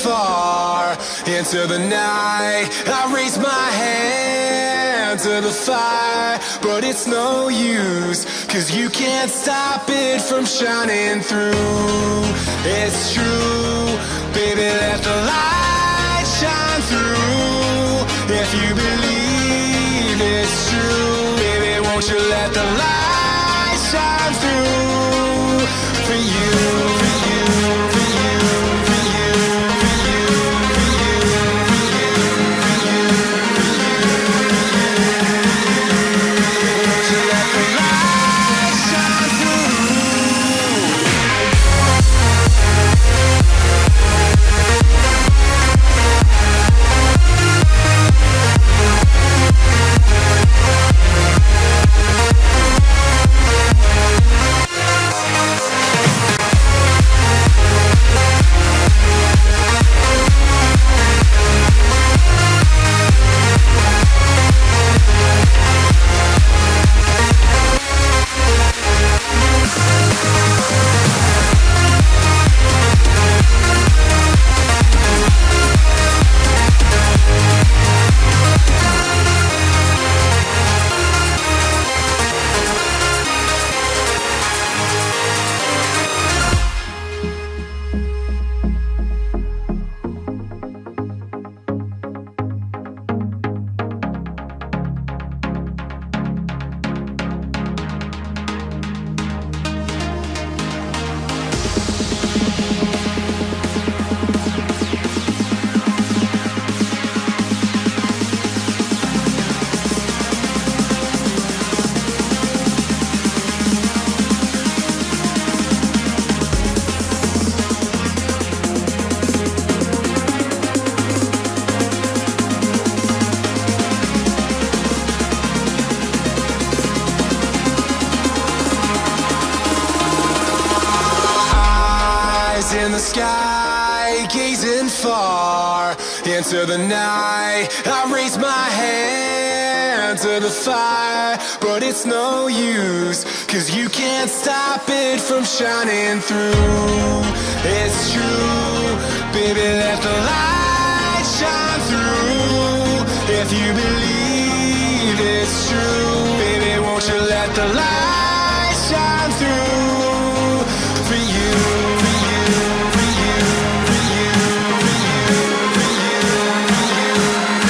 far into the night. I raise my hand to the fire, but it's no use, 'cause you can't stop it from shining through. It's true, baby, let the light shine through. If you believe it's true, baby, won't you let the light shine through for you, for you, for you, for you, for you, for you, for you, for you, won't you let the light shine through? In the sky, gazing far into the night. I raise my hand to the fire, but it's no use, 'cause you can't stop it from shining through. It's true, baby, let the light shine through. If you believe it's true, baby, won't you let the light shine through for you, for you, for you, for you, for you, for you, for you, for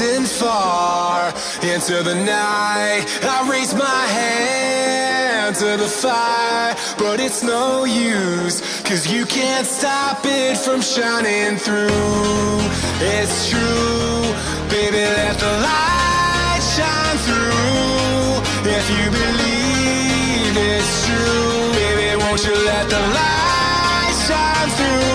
gazing far into the night. I raise my hand to the fire, but it's no use, 'cause you can't stop it from shining through. It's true, baby, let the light shine through. If you believe it's true, baby, won't you let the light shine through?